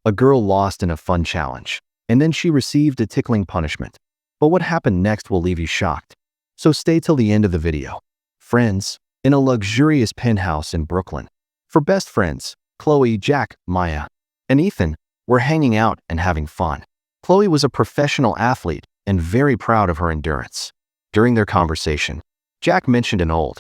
A girl lost in a fun challenge, and then she received a tickling punishment. But what happened next will leave you shocked. So stay till the end of the video. Friends, in a luxurious penthouse in Brooklyn. For best friends, Chloe, Jack, Maya, and Ethan were hanging out and having fun. Chloe was a professional athlete and very proud of her endurance. During their conversation, Jack mentioned an old,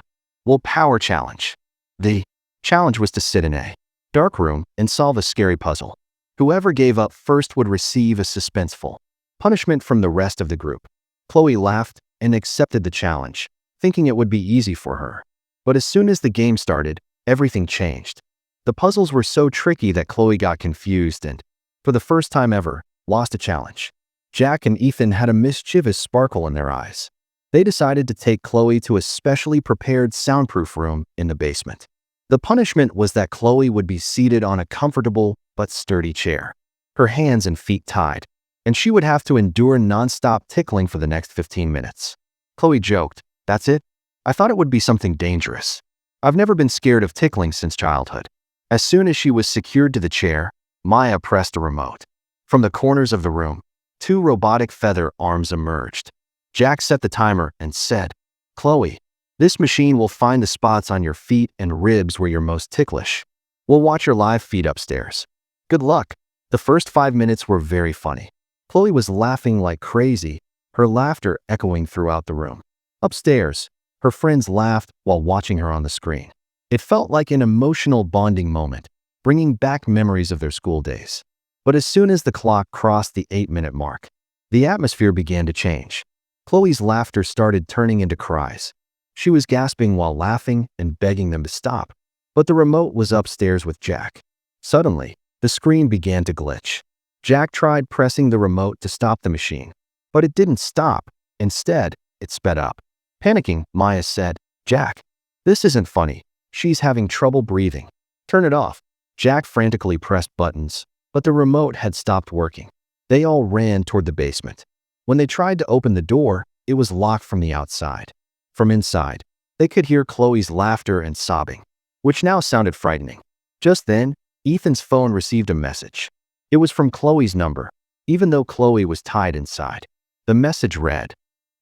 power challenge. The challenge was to sit in a dark room and solve a scary puzzle. Whoever gave up first would receive a suspenseful punishment from the rest of the group. Chloe laughed and accepted the challenge, thinking it would be easy for her. But as soon as the game started, everything changed. The puzzles were so tricky that Chloe got confused and, for the first time ever, lost a challenge. Jack and Ethan had a mischievous sparkle in their eyes. They decided to take Chloe to a specially prepared soundproof room in the basement. The punishment was that Chloe would be seated on a comfortable but sturdy chair, her hands and feet tied, and she would have to endure nonstop tickling for the next 15 minutes. Chloe joked, "That's it? I thought it would be something dangerous. I've never been scared of tickling since childhood." As soon as she was secured to the chair, Maya pressed a remote. From the corners of the room, 2 robotic feather arms emerged. Jack set the timer and said, "Chloe, this machine will find the spots on your feet and ribs where you're most ticklish. We'll watch your live feed upstairs. Good luck." The first 5 minutes were very funny. Chloe was laughing like crazy, her laughter echoing throughout the room. Upstairs, her friends laughed while watching her on the screen. It felt like an emotional bonding moment, bringing back memories of their school days. But as soon as the clock crossed the 8-minute mark, the atmosphere began to change. Chloe's laughter started turning into cries. She was gasping while laughing and begging them to stop. But the remote was upstairs with Jack. Suddenly, the screen began to glitch. Jack tried pressing the remote to stop the machine, but it didn't stop. Instead, it sped up. Panicking, Maya said, "Jack, this isn't funny. She's having trouble breathing. Turn it off." Jack frantically pressed buttons, but the remote had stopped working. They all ran toward the basement. When they tried to open the door, it was locked from the outside. From inside, they could hear Chloe's laughter and sobbing, which now sounded frightening. Just then, Ethan's phone received a message. It was from Chloe's number, even though Chloe was tied inside. The message read,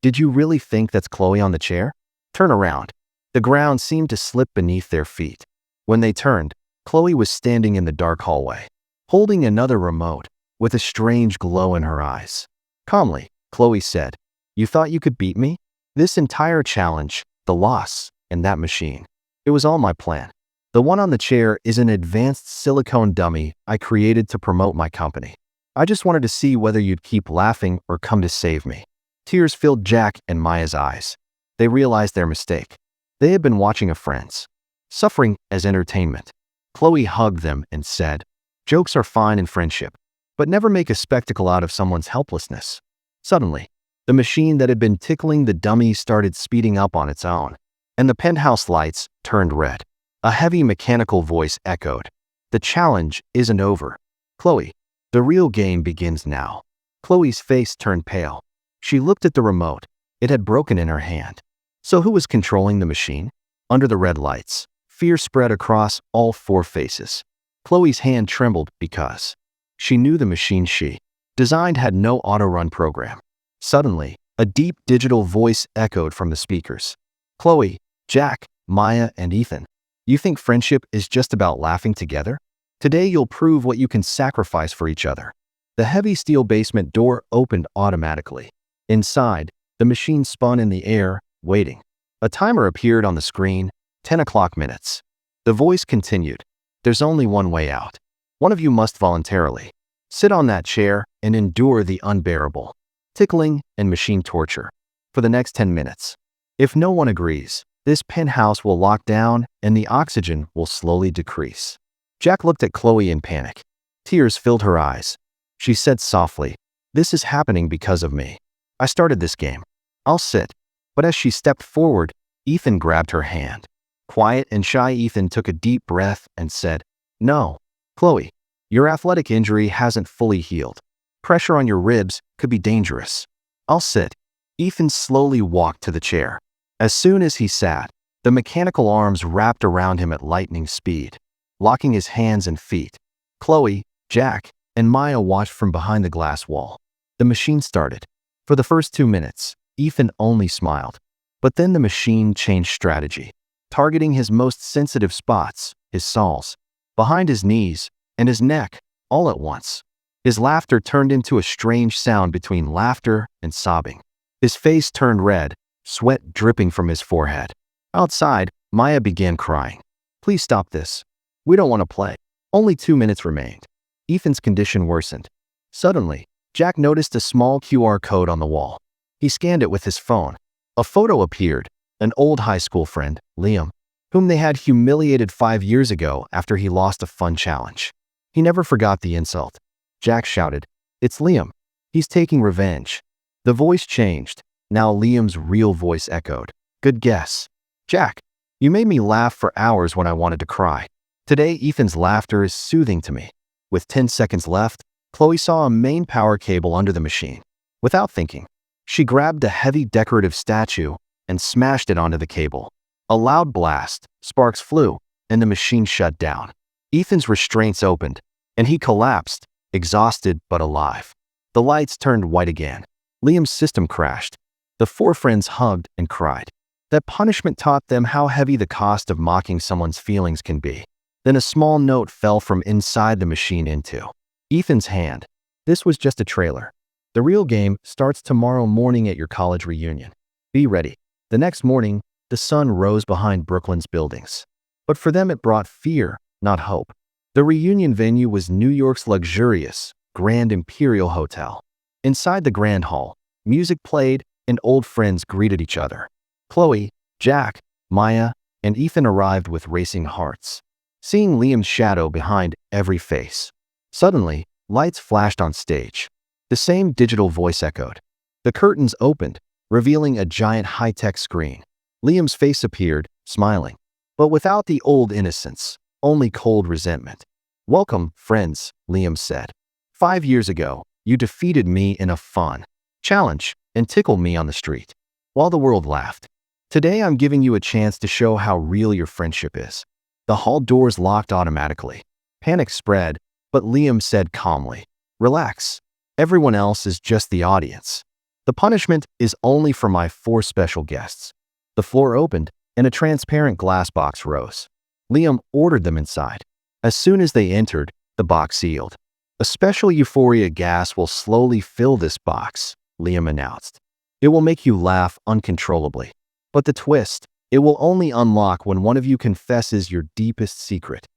"Did you really think that's Chloe on the chair? Turn around." The ground seemed to slip beneath their feet. When they turned, Chloe was standing in the dark hallway, holding another remote, with a strange glow in her eyes. Calmly, Chloe said, "You thought you could beat me? This entire challenge, the loss, and that machine. It was all my plan. The one on the chair is an advanced silicone dummy I created to promote my company. I just wanted to see whether you'd keep laughing or come to save me." Tears filled Jack and Maya's eyes. They realized their mistake. They had been watching a friend's suffering as entertainment. Chloe hugged them and said, "Jokes are fine in friendship, but never make a spectacle out of someone's helplessness." Suddenly, the machine that had been tickling the dummy started speeding up on its own, and the penthouse lights turned red. A heavy mechanical voice echoed, "The challenge isn't over. Chloe, the real game begins now." Chloe's face turned pale. She looked at the remote. It had broken in her hand. So who was controlling the machine? Under the red lights, fear spread across all 4 faces. Chloe's hand trembled because she knew the machine she designed had no auto-run program. Suddenly, a deep digital voice echoed from the speakers. "Chloe, Jack, Maya, and Ethan, you think friendship is just about laughing together? Today you'll prove what you can sacrifice for each other." The heavy steel basement door opened automatically. Inside, the machine spun in the air, waiting. A timer appeared on the screen, 10 o'clock minutes. The voice continued, "There's only one way out. One of you must voluntarily sit on that chair and endure the unbearable tickling and machine torture for the next 10 minutes. If no one agrees, this penthouse will lock down and the oxygen will slowly decrease." Jack looked at Chloe in panic. Tears filled her eyes. She said softly, "This is happening because of me. I started this game. I'll sit." But as she stepped forward, Ethan grabbed her hand. Quiet and shy Ethan took a deep breath and said, "No, Chloe, your athletic injury hasn't fully healed. Pressure on your ribs could be dangerous. I'll sit." Ethan slowly walked to the chair. As soon as he sat, the mechanical arms wrapped around him at lightning speed, locking his hands and feet. "Chloe, Jack, and Maya watched from behind the glass wall. The machine started. For the first 2 minutes, Ethan only smiled. But then the machine changed strategy, targeting his most sensitive spots, his soles, behind his knees, and his neck, all at once. His laughter turned into a strange sound between laughter and sobbing. His face turned red, sweat dripping from his forehead. Outside, Maya began crying. "Please stop this. We don't want to play." Only 2 minutes remained. Ethan's condition worsened. Suddenly, Jack noticed a small QR code on the wall. He scanned it with his phone. A photo appeared, an old high school friend, Liam, whom they had humiliated 5 years ago after he lost a fun challenge. He never forgot the insult. Jack shouted, "It's Liam. He's taking revenge." The voice changed. Now Liam's real voice echoed. "Good guess. Jack, you made me laugh for hours when I wanted to cry. Today, Ethan's laughter is soothing to me." With 10 seconds left, Chloe saw a main power cable under the machine. Without thinking, she grabbed a heavy decorative statue and smashed it onto the cable. A loud blast, sparks flew, and the machine shut down. Ethan's restraints opened, and he collapsed, exhausted but alive. The lights turned white again. Liam's system crashed. The 4 friends hugged and cried. That punishment taught them how heavy the cost of mocking someone's feelings can be. Then a small note fell from inside the machine into Ethan's hand. "This was just a trailer. The real game starts tomorrow morning at your college reunion. Be ready." The next morning, the sun rose behind Brooklyn's buildings. But for them it brought fear, not hope. The reunion venue was New York's luxurious, Grand Imperial Hotel. Inside the Grand Hall, music played and old friends greeted each other. Chloe, Jack, Maya, and Ethan arrived with racing hearts, seeing Liam's shadow behind every face. Suddenly, lights flashed on stage. The same digital voice echoed. The curtains opened, revealing a giant high-tech screen. Liam's face appeared, smiling, but without the old innocence, only cold resentment. "Welcome, friends," Liam said. 5 years ago, you defeated me in a fun challenge and tickled me on the street, while the world laughed. Today I'm giving you a chance to show how real your friendship is." The hall doors locked automatically. Panic spread, but Liam said calmly, "Relax. Everyone else is just the audience. The punishment is only for my 4 special guests." The floor opened, and a transparent glass box rose. Liam ordered them inside. As soon as they entered, the box sealed. "A special euphoria gas will slowly fill this box," Liam announced. "It will make you laugh uncontrollably. But the twist, it will only unlock when one of you confesses your deepest secret."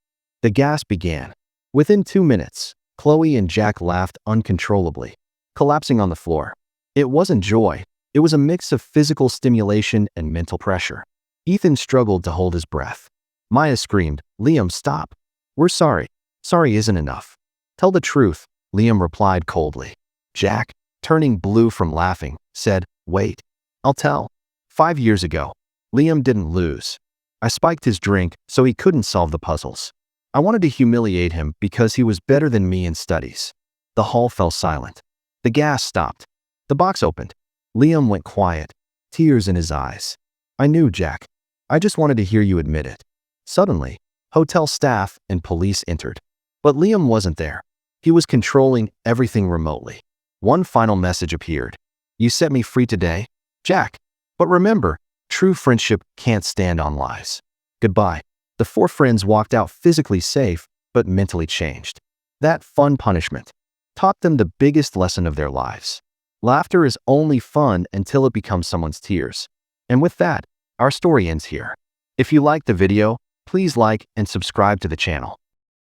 The gas began. Within 2 minutes, Chloe and Jack laughed uncontrollably, collapsing on the floor. It wasn't joy. It was a mix of physical stimulation and mental pressure. Ethan struggled to hold his breath. Maya screamed, "Liam, stop. We're sorry. Sorry isn't enough." "Tell the truth," Liam replied coldly. Jack, turning blue from laughing, said, "Wait. I'll tell. 5 years ago, Liam didn't lose. I spiked his drink so he couldn't solve the puzzles. I wanted to humiliate him because he was better than me in studies." The hall fell silent. The gas stopped. The box opened. Liam went quiet, tears in his eyes. "I knew, Jack. I just wanted to hear you admit it." Suddenly, hotel staff and police entered. But Liam wasn't there. He was controlling everything remotely. One final message appeared. "You set me free today, Jack. But remember, true friendship can't stand on lies. Goodbye." The 4 friends walked out physically safe, but mentally changed. That fun punishment taught them the biggest lesson of their lives. Laughter is only fun until it becomes someone's tears. And with that, our story ends here. If you liked the video, please like and subscribe to the channel.